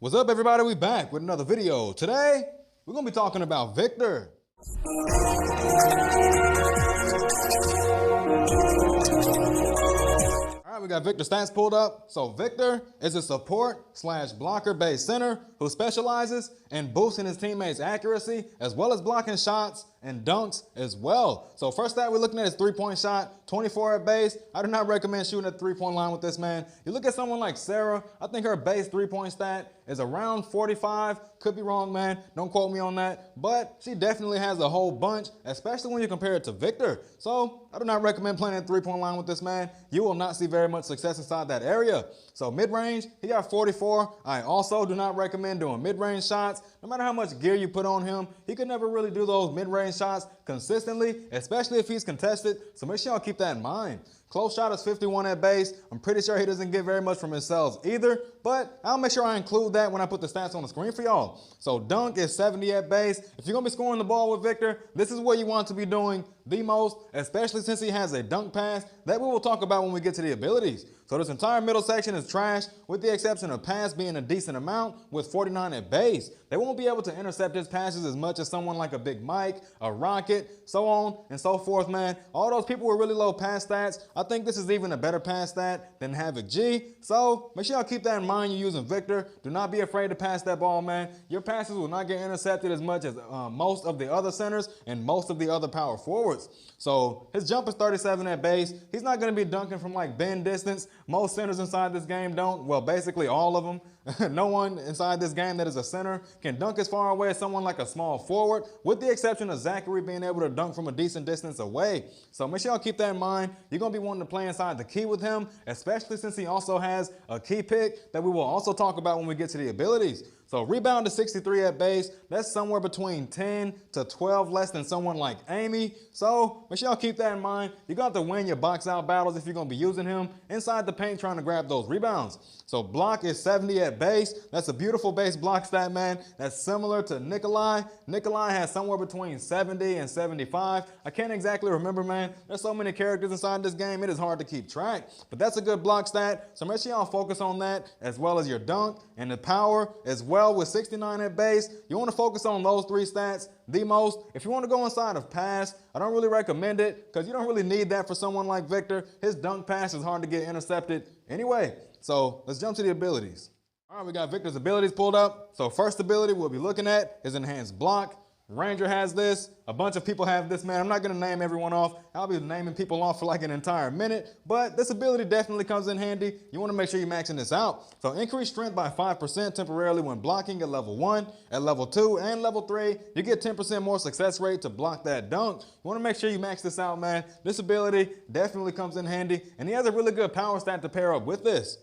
What's up, everybody? We back with another video. Today, we're going to be talking about Victor. All right, we got Victor stats pulled up. So Victor is a support/blocker based center who specializes in boosting his teammates' accuracy as well as blocking shots and dunks as well. So first stat we're looking at is three-point shot, 24 at base. I do not recommend shooting at the three-point line with this man. You look at someone like Sarah, I think her base three-point stat is around 45. Could be wrong, man. Don't quote me on that. But she definitely has a whole bunch, especially when you compare it to Victor. So I do not recommend playing at the three-point line with this man. You will not see very much success inside that area. So mid-range, he got 44. I also do not recommend doing mid-range shots. No matter how much gear you put on him, he could never really do those mid-range shots consistently, especially if he's contested. So make sure y'all keep that in mind. Close shot is 51 at base. I'm pretty sure he doesn't get very much from his cells either, but I'll make sure I include that when I put the stats on the screen for y'all. So dunk is 70 at base. If you're gonna be scoring the ball with Victor, this is what you want to be doing the most, especially since he has a dunk pass that we will talk about when we get to the abilities. So this entire middle section is trash, with the exception of pass being a decent amount with 49 at base. They won't be able to intercept his passes as much as someone like a Big Mike, a Rocket, so on and so forth, man. All those people with really low pass stats, I think this is even a better pass stat than Havoc G. So make sure y'all keep that in mind you're using Victor. Do not be afraid to pass that ball, man. Your passes will not get intercepted as much as most of the other centers and most of the other power forwards. So his jump is 37 at base. He's not going to be dunking from like bend distance. Most centers inside this game don't. Well, basically all of them. No one inside this game that is a center can dunk as far away as someone like a small forward, with the exception of Zachary being able to dunk from a decent distance away. So make sure y'all keep that in mind. You're going to be wanting to play inside the key with him, especially since he also has a key pick that we will also talk about when we get to the abilities. So rebound to 63 at base. That's somewhere between 10 to 12 less than someone like Amy. So make sure y'all keep that in mind. You're going to have to win your box out battles if you're going to be using him inside the paint trying to grab those rebounds. So block is 70 at base. That's a beautiful base block stat, man. That's similar to Nikolai. Nikolai has somewhere between 70 and 75. I can't exactly remember, man. There's so many characters inside this game, it is hard to keep track. But that's a good block stat. So make sure y'all focus on that, as well as your dunk and the power as well. With 69 at base, you want to focus on those three stats the most. If you want to go inside of pass, I don't really recommend it because you don't really need that for someone like Victor. His dunk pass is hard to get intercepted anyway. So let's jump to the abilities. All right, we got Victor's abilities pulled up. So first ability we'll be looking at is enhanced block. Ranger has this. A bunch of people have this, man. I'm not going to name everyone off. I'll be naming people off for like an entire minute, but this ability definitely comes in handy. You want to make sure you're maxing this out. So increase strength by 5% temporarily when blocking at level 1, at level 2, and level 3. You get 10% more success rate to block that dunk. You want to make sure you max this out, man. This ability definitely comes in handy, and he has a really good power stat to pair up with this.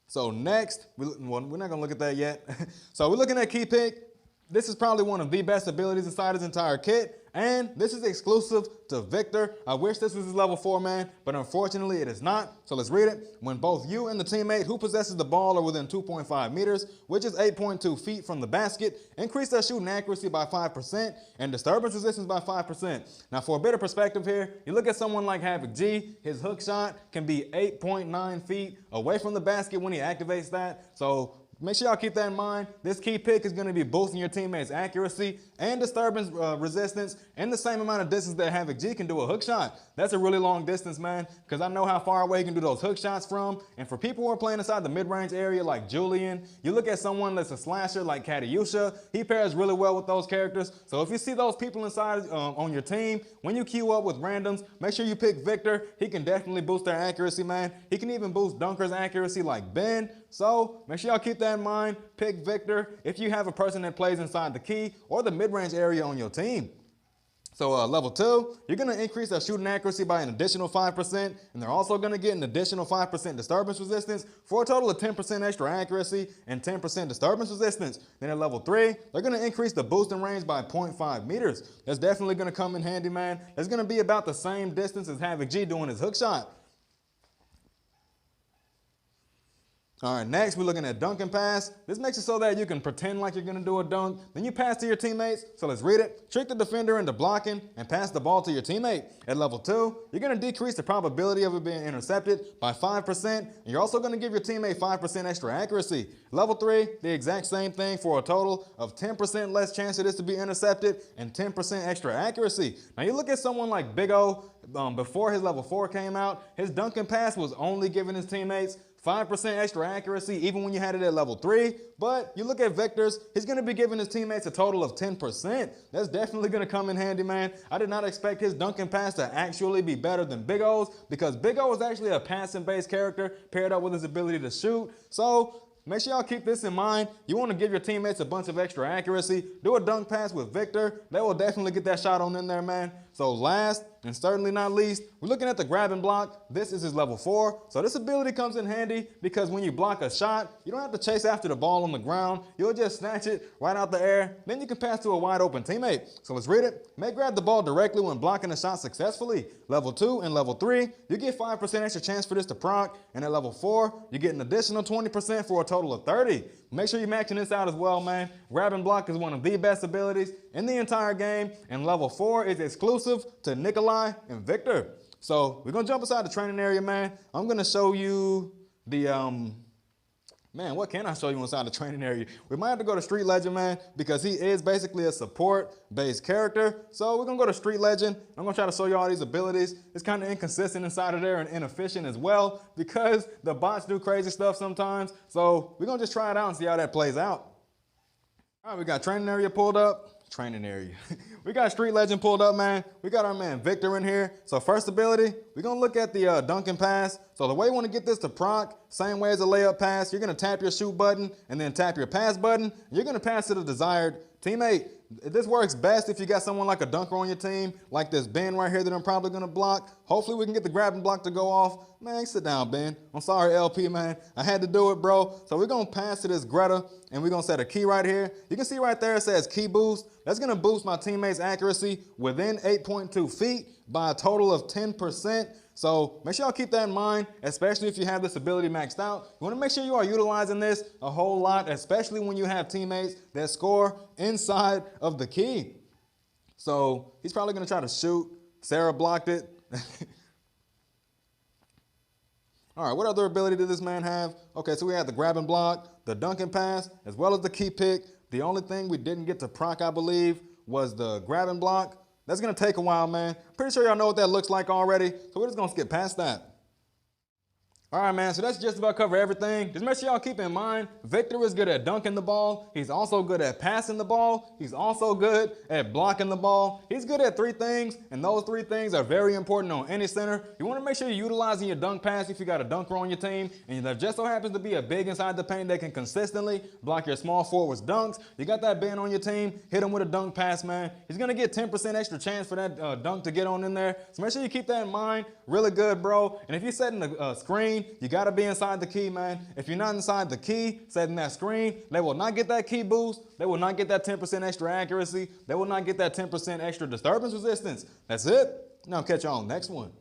So next, we're not going to look at that yet. So we're looking at key pick. This is probably one of the best abilities inside his entire kit, and this is exclusive to Victor. I wish this was his level 4, man, but unfortunately it is not. So let's read it. When both you and the teammate who possesses the ball are within 2.5 meters, which is 8.2 feet from the basket, increase their shooting accuracy by 5% and disturbance resistance by 5%. Now for a bit of perspective here, you look at someone like Havoc G, his hook shot can be 8.9 feet away from the basket when he activates that. So make sure y'all keep that in mind. This key pick is going to be boosting your teammates' accuracy and disturbance resistance in the same amount of distance that Havoc G can do a hook shot. That's a really long distance, man, because I know how far away you can do those hook shots from. And for people who are playing inside the mid-range area like Julian, you look at someone that's a slasher like Katiusha, he pairs really well with those characters. So if you see those people inside on your team, when you queue up with randoms, make sure you pick Victor. He can definitely boost their accuracy, man. He can even boost dunkers' accuracy like Ben. So make sure y'all keep that in mind. Pick Victor if you have a person that plays inside the key or the mid-range area on your team. So level 2, you're going to increase their shooting accuracy by an additional 5%, and they're also going to get an additional 5% disturbance resistance for a total of 10% extra accuracy and 10% disturbance resistance. Then at level 3, they're going to increase the boosting range by 0.5 meters. That's definitely going to come in handy, man. It's going to be about the same distance as Havoc G doing his hook shot. All right, next we're looking at dunk and pass. This makes it so that you can pretend like you're gonna do a dunk, then you pass to your teammates. So let's read it. Trick the defender into blocking and pass the ball to your teammate. At level 2, you're gonna decrease the probability of it being intercepted by 5%, and you're also gonna give your teammate 5% extra accuracy. Level 3, the exact same thing for a total of 10% less chance of this to be intercepted and 10% extra accuracy. Now you look at someone like Big O, before his level 4 came out, his dunk and pass was only giving his teammates 5% extra accuracy even when you had it at level 3, but you look at Victor's, he's going to be giving his teammates a total of 10%. That's definitely going to come in handy, man. I did not expect his dunk and pass to actually be better than Big O's because Big O is actually a passing-based character paired up with his ability to shoot. So make sure y'all keep this in mind. You want to give your teammates a bunch of extra accuracy. Do a dunk pass with Victor. They will definitely get that shot on in there, man. So last and certainly not least, we're looking at the grab and block. This is his level 4. So this ability comes in handy because when you block a shot, you don't have to chase after the ball on the ground. You'll just snatch it right out the air. Then you can pass to a wide open teammate. So let's read it. May grab the ball directly when blocking a shot successfully. Level 2 and level 3, you get 5% extra chance for this to proc. And at level 4, you get an additional 20% for a total of 30. Make sure you're maxing this out as well, man. Grab and block is one of the best abilities in the entire game, and level 4 is exclusive to Nikolai and Victor. So we're gonna jump inside the training area, man. I'm gonna show you the man, what can I show you inside the training area? We might have to go to Street Legend, man, because he is basically a support-based character. So we're gonna go to Street Legend. I'm gonna try to show you all these abilities. It's kind of inconsistent inside of there and inefficient as well because the bots do crazy stuff sometimes. So we're gonna just try it out and see how that plays out. All right, we got training area pulled up. Training area. We got Street Legend pulled up, man. We got our man Victor in here. So first ability, we're gonna look at the dunk and pass. So the way you wanna get this to proc, same way as a layup pass, you're gonna tap your shoot button and then tap your pass button. You're gonna pass to the desired teammate. This works best if you got someone like a dunker on your team, like this Ben right here that I'm probably gonna block. Hopefully we can get the grab and block to go off. Man, sit down, Ben. I'm sorry, LP, man. I had to do it, bro. So we're gonna pass to this Greta, and we're gonna set a key right here. You can see right there it says key boost. That's gonna boost my teammate's accuracy within 8.2 feet by a total of 10%. So make sure y'all keep that in mind, especially if you have this ability maxed out. You wanna make sure you are utilizing this a whole lot, especially when you have teammates that score inside of the key. So he's probably gonna try to shoot. Sarah blocked it. All right, what other ability did this man have? Okay, so we had the grab and block, the dunk and pass, as well as the key pick. The only thing we didn't get to proc, I believe, was the grab and block. That's gonna take a while, man. Pretty sure y'all know what that looks like already, so we're just gonna skip past that. All right, man, so that's just about cover everything. Just make sure y'all keep in mind, Victor is good at dunking the ball. He's also good at passing the ball. He's also good at blocking the ball. He's good at 3 things, and those 3 things are very important on any center. You want to make sure you're utilizing your dunk pass if you got a dunker on your team, and there just so happens to be a big inside the paint that can consistently block your small forwards dunks. You got that Ben on your team, hit him with a dunk pass, man. He's going to get 10% extra chance for that dunk to get on in there. So make sure you keep that in mind. Really good, bro. And if you're setting the screen, you gotta be inside the key, man. If you're not inside the key, setting that screen, they will not get that key boost. They will not get that 10% extra accuracy. They will not get that 10% extra disturbance resistance. That's it. Now catch y'all on the next one.